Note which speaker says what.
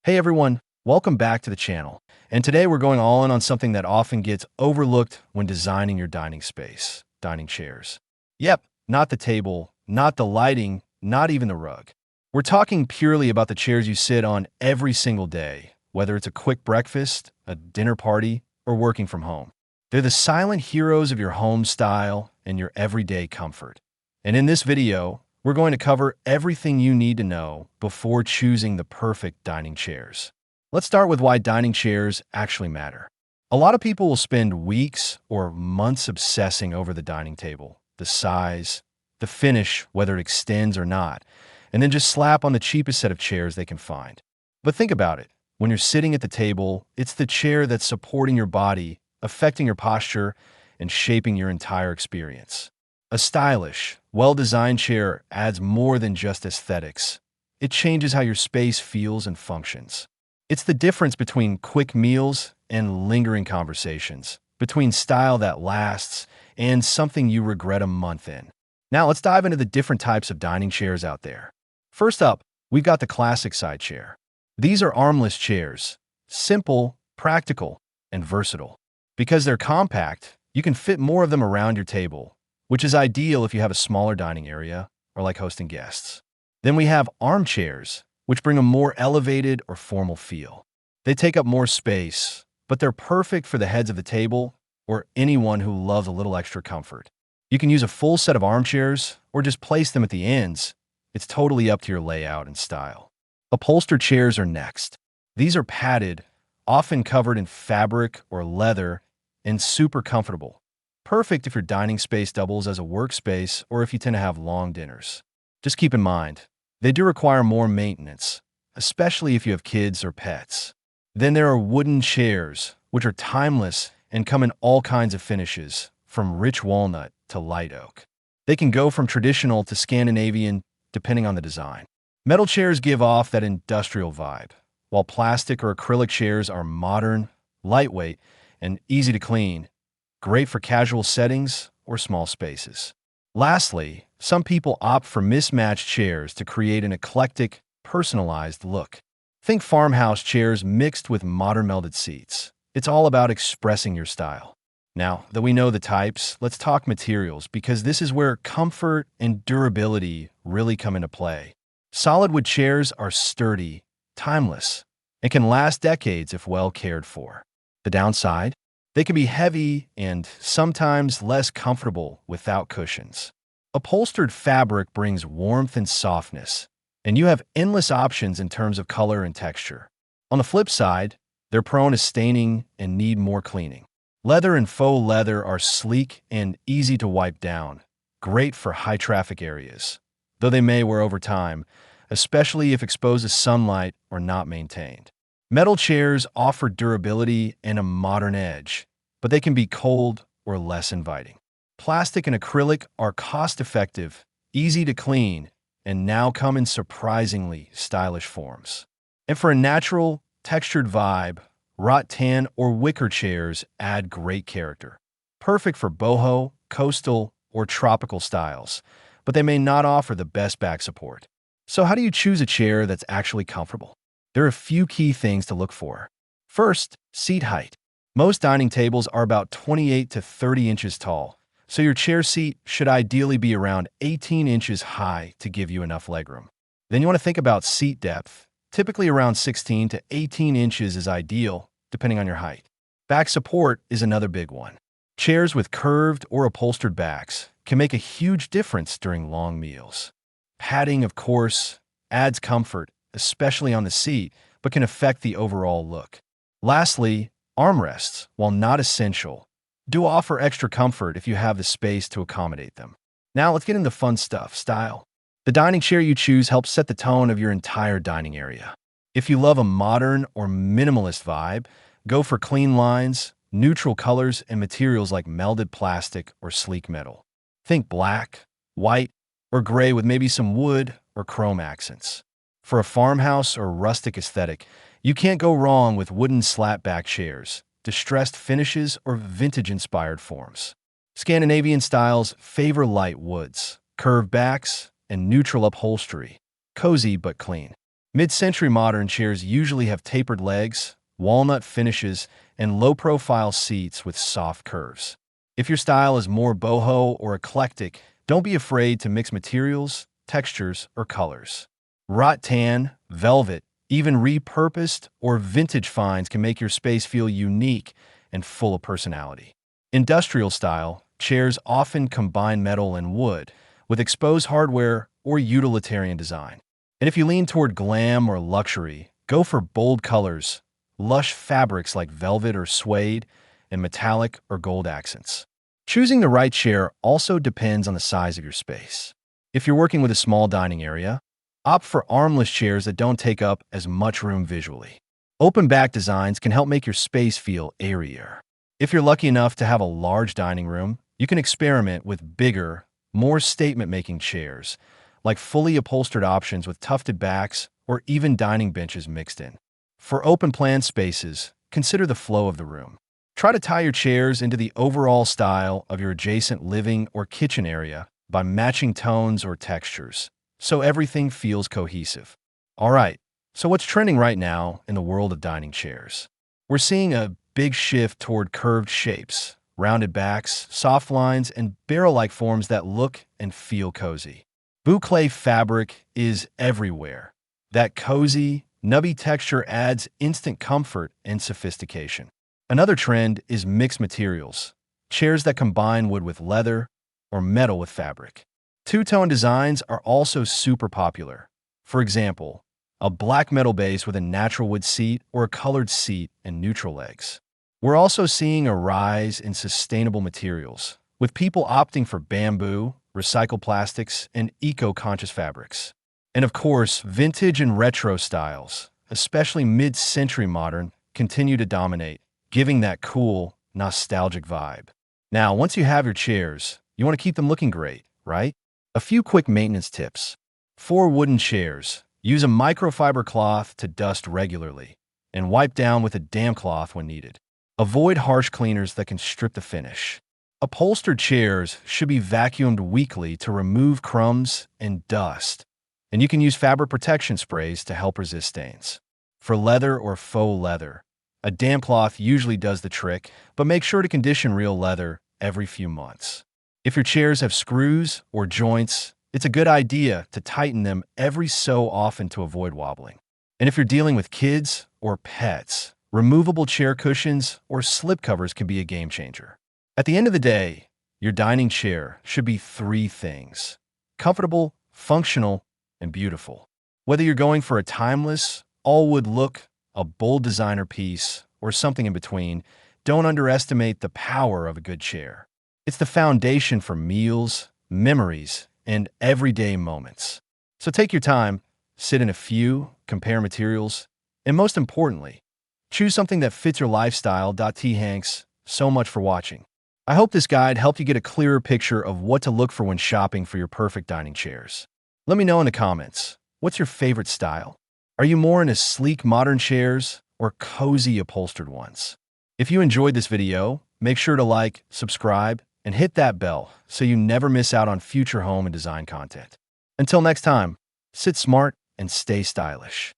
Speaker 1: Hey everyone, welcome back to the channel. And today we're going all in on something that often gets overlooked when designing your dining space, dining chairs. Yep, not the table, not the lighting, not even the rug. We're talking purely about the chairs you sit on every single day, whether it's a quick breakfast, a dinner party, or working from home. They're the silent heroes of your home style and your everyday comfort. And in this video, we're going to cover everything you need to know before choosing the perfect dining chairs. Let's start with why dining chairs actually matter. A lot of people will spend weeks or months obsessing over the dining table, the size, the finish, whether it extends or not, and then just slap on the cheapest set of chairs they can find. But think about it. When you're sitting at the table, it's the chair that's supporting your body, affecting your posture, and shaping your entire experience. A stylish, well-designed chair adds more than just aesthetics. It changes how your space feels and functions. It's the difference between quick meals and lingering conversations, between style that lasts and something you regret a month in. Now let's dive into the different types of dining chairs out there. First up, we've got the classic side chair. These are armless chairs, simple, practical, and versatile. Because they're compact, you can fit more of them around your table, which is ideal if you have a smaller dining area or like hosting guests. Then we have armchairs, which bring a more elevated or formal feel. They take up more space, but they're perfect for the heads of the table or anyone who loves a little extra comfort. You can use a full set of armchairs or just place them at the ends. It's totally up to your layout and style. Upholstered chairs are next. These are padded, often covered in fabric or leather, and super comfortable. Perfect if your dining space doubles as a workspace or if you tend to have long dinners. Just keep in mind, they do require more maintenance, especially if you have kids or pets. Then there are wooden chairs, which are timeless and come in all kinds of finishes, from rich walnut to light oak. They can go from traditional to Scandinavian, depending on the design. Metal chairs give off that industrial vibe, while plastic or acrylic chairs are modern, lightweight, and easy to clean. Great for casual settings or small spaces. Lastly, some people opt for mismatched chairs to create an eclectic, personalized look. Think farmhouse chairs mixed with modern melded seats. It's all about expressing your style. Now that we know the types, let's talk materials because this is where comfort and durability really come into play. Solid wood chairs are sturdy, timeless, and can last decades if well cared for. The downside? They can be heavy and sometimes less comfortable without cushions. Upholstered fabric brings warmth and softness, and you have endless options in terms of color and texture. On the flip side, they're prone to staining and need more cleaning. Leather and faux leather are sleek and easy to wipe down, great for high-traffic areas, though they may wear over time, especially if exposed to sunlight or not maintained. Metal chairs offer durability and a modern edge, but they can be cold or less inviting. Plastic and acrylic are cost-effective, easy to clean, and now come in surprisingly stylish forms. And for a natural, textured vibe, wrought tan or wicker chairs add great character. Perfect for boho, coastal, or tropical styles, but they may not offer the best back support. So how do you choose a chair that's actually comfortable? There are a few key things to look for. First, seat height. Most dining tables are about 28 to 30 inches tall, so your chair seat should ideally be around 18 inches high to give you enough legroom. Then you want to think about seat depth. Typically around 16 to 18 inches is ideal, depending on your height. Back support is another big one. Chairs with curved or upholstered backs can make a huge difference during long meals. Padding, of course, adds comfort, especially on the seat, but can affect the overall look. Lastly, armrests, while not essential, do offer extra comfort if you have the space to accommodate them. Now let's get into fun stuff, style. The dining chair you choose helps set the tone of your entire dining area. If you love a modern or minimalist vibe, go for clean lines, neutral colors, and materials like melded plastic or sleek metal. Think black, white, or gray with maybe some wood or chrome accents. For a farmhouse or rustic aesthetic, you can't go wrong with wooden slat-back chairs, distressed finishes, or vintage-inspired forms. Scandinavian styles favor light woods, curved backs, and neutral upholstery, cozy but clean. Mid-century modern chairs usually have tapered legs, walnut finishes, and low-profile seats with soft curves. If your style is more boho or eclectic, don't be afraid to mix materials, textures, or colors. Rattan, velvet, even repurposed or vintage finds can make your space feel unique and full of personality. Industrial style chairs often combine metal and wood with exposed hardware or utilitarian design. And if you lean toward glam or luxury, go for bold colors, lush fabrics like velvet or suede, and metallic or gold accents. Choosing the right chair also depends on the size of your space. If you're working with a small dining area, opt for armless chairs that don't take up as much room visually. Open back designs can help make your space feel airier. If you're lucky enough to have a large dining room, you can experiment with bigger, more statement-making chairs, like fully upholstered options with tufted backs or even dining benches mixed in. For open-plan spaces, consider the flow of the room. Try to tie your chairs into the overall style of your adjacent living or kitchen area by matching tones or textures, so everything feels cohesive. All right, so what's trending right now in the world of dining chairs? We're seeing a big shift toward curved shapes, rounded backs, soft lines, and barrel-like forms that look and feel cozy. Boucle fabric is everywhere. That cozy, nubby texture adds instant comfort and sophistication. Another trend is mixed materials, chairs that combine wood with leather or metal with fabric. Two-tone designs are also super popular. For example, a black metal base with a natural wood seat or a colored seat and neutral legs. We're also seeing a rise in sustainable materials, with people opting for bamboo, recycled plastics, and eco-conscious fabrics. And of course, vintage and retro styles, especially mid-century modern, continue to dominate, giving that cool, nostalgic vibe. Now, once you have your chairs, you want to keep them looking great, right? A few quick maintenance tips. For wooden chairs, use a microfiber cloth to dust regularly, and wipe down with a damp cloth when needed. Avoid harsh cleaners that can strip the finish. Upholstered chairs should be vacuumed weekly to remove crumbs and dust, and you can use fabric protection sprays to help resist stains. For leather or faux leather, a damp cloth usually does the trick, but make sure to condition real leather every few months. If your chairs have screws or joints, it's a good idea to tighten them every so often to avoid wobbling. And if you're dealing with kids or pets, removable chair cushions or slipcovers can be a game changer. At the end of the day, your dining chair should be three things: comfortable, functional, and beautiful. Whether you're going for a timeless, all-wood look, a bold designer piece, or something in between, don't underestimate the power of a good chair. It's the foundation for meals, memories, and everyday moments. So take your time, sit in a few, compare materials, and most importantly, choose something that fits your lifestyle. Hanks, so much for watching. I hope this guide helped you get a clearer picture of what to look for when shopping for your perfect dining chairs. Let me know in the comments, what's your favorite style? Are you more into sleek modern chairs or cozy upholstered ones? If you enjoyed this video, make sure to like, subscribe, and hit that bell so you never miss out on future home and design content. Until next time, sit smart and stay stylish.